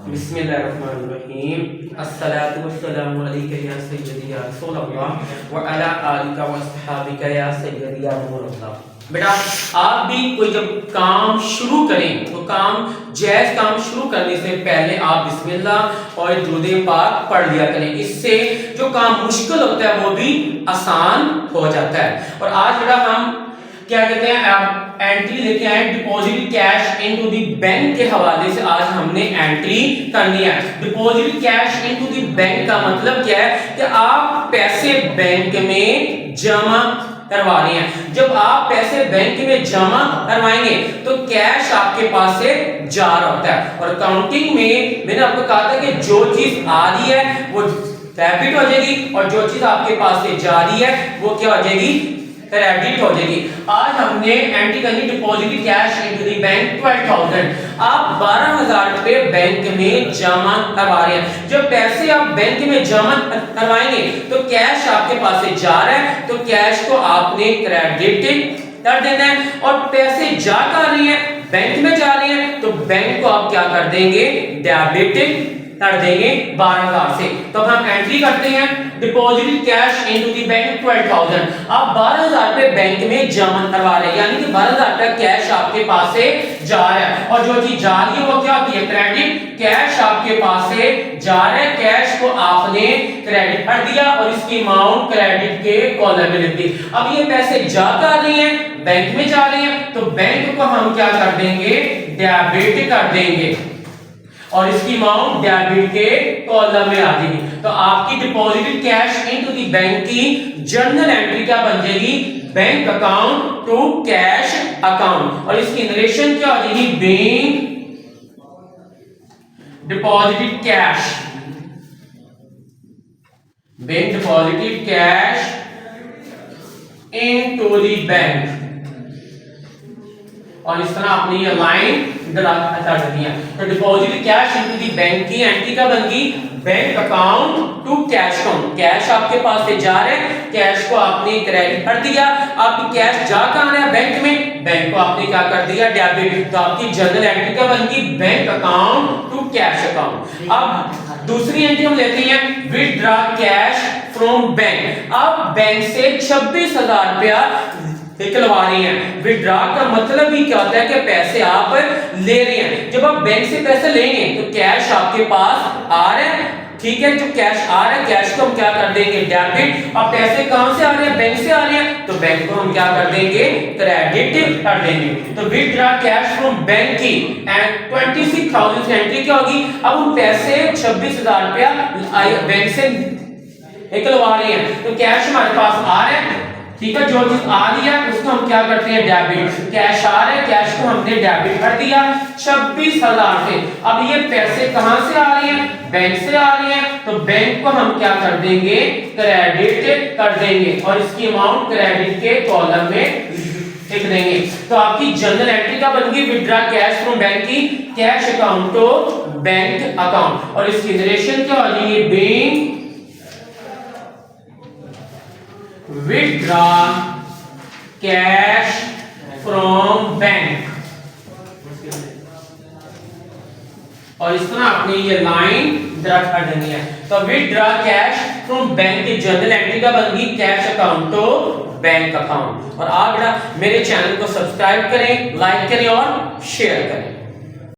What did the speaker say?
बिस्मिल्लाहिर्रहमानिर्रहीम। अस्सलातु वस्सलामु अलैका या सय्यदी या रसूलल्लाह व अला आलिका व अस्हाबिका या सय्यदी या नूरल्लाह। बेटा आप भी कोई जब काम शुरू करें तो जायज काम शुरू करने से पहले आप बिस्मिल्लाह और दुरूद पाक पढ़ लिया करें। इससे जो काम मुश्किल होता है वो भी आसान हो जाता है। और आज बेटा हम क्या कहते हैं एंट्री लेके आए deposit cash into the bank के हवाले से। आज हमने एंट्री करनी है। Deposit cash into the bank का मतलब क्या है कि आप पैसे बैंक में जमा करवा रहे हैं। जब आप पैसे बैंक में जमा करवाएंगे तो कैश आपके पास से जा रहा होता है। और अकाउंटिंग में मैंने आपको कहा था कि जो चीज आ रही है वो डेबिट हो जाएगी और जो चीज आपके पास से जा रही है वो क्या हो जाएगी, क्रेडिट हो जाएगी। आज हमने एंट्री करनी deposit cash into the bank 12,000। आप 12,000 रुपए बैंक में जमा करवा रहे हैं। जब पैसे आप बैंक में जमा करवाएंगे तो कैश आपके पास से जा रहा है तो कैश को आपने क्रेडिट कर देना है। और पैसे जा कर रही है बैंक में जा रही है तो बैंक को आप क्या कर देंगे, डेबिट कर देंगे 12,000 से। तो अब हम एंट्री करते हैं deposit cash into the bank 12,000। आप 12,000 रुपए बैंक में जमा करवा रहे हैं, यानी कि 12,000 रुपए कैश आपके पास से जा रहा है। और जो चीज जा रही है वो क्या होती है, क्रेडिट। कैश आपके पास से जा रहा है, कैश को आपने क्रेडिट कर दिया और इसकी अमाउंट क्रेडिट के कॉलम में लिख दी। अब ये पैसे जा कर रही है, बैंक में जा रही है तो बैंक को हम क्या कर देंगे, डेबिट कर देंगे और इसकी अमाउंट डेबिट के कॉलम में आ जाएगी। तो आपकी deposit cash into the bank की जर्नल एंट्री क्या बन जाएगी, bank account to cash account. और इसकी नरेशन क्या हो जाएगी, bank deposit cash, bank deposit cash into the bank. और इस तरह आपने ये लाइन कर दी है। तो deposit cash into the bank की एंट्री का बन गई bank account to cash account. Cash आपके पास से जा रहे हैं, कैश को आपने क्रेडिट कर दिया। आपकी कैश जा कहां रहा है, बैंक में, बैंक को आपने क्या कर दिया, डेबिट। तो आपकी जनरल एंट्री का बन गई bank account to cash account. अब दूसरी एंट्री हम लेते हैं विथड्रॉ कैश फ्रॉम बैंक। अब बैंक से 26,000 रुपया निकलवा रही हैं। विथड्रॉ का मतलब ही क्या होता है कि पैसे आप ले रहे हैं। जब आप बैंक से पैसे लेंगे तो कैश आपके पास आ रहा है, ठीक है। जो कैश आ रहा है कैश को हम क्या कर देंगे, डेबिट। अब पैसे कहां से आ रहे हैं, बैंक से आ रहे हैं तो बैंक को हम क्या कर देंगे, क्रेडिट कर देंगे। तो विथड्रॉ कैश फ्रॉम बैंक की एंड 26,000 एंट्री क्या होगी। अब हम पैसे 26,000 रुपया बैंक से निकलवा रहे हैं तो कैश हमारे पास आ रहा है, ठीक है। जो चीज आ रही है उसको हम क्या करते हैं, डेबिट। कैश आ रहा है, कैश को हमने डेबिट कर दिया 26,000 से। अब ये पैसे कहां से आ रहे हैं, बैंक से आ रहे हैं तो बैंक को हम क्या कर देंगे, क्रेडिट कर देंगे और इसकी अमाउंट क्रेडिट के कॉलम में लिख देंगे। तो आपकी जनरल एंट्री का बन गई विथड्रॉ कैश फ्रॉम बैंक की cash account to bank account. और इसकी नरेशन क्या हो जाएगी, bank withdraw cash from bank. और इस तरह आपने ये लाइन ड्राफ्ट कर देनी है। तो withdraw कैश फ्रॉम बैंक की जनरल एंट्री का बन गई cash account to bank account. और आप बेटा मेरे चैनल को सब्सक्राइब करें, लाइक करें और शेयर करें।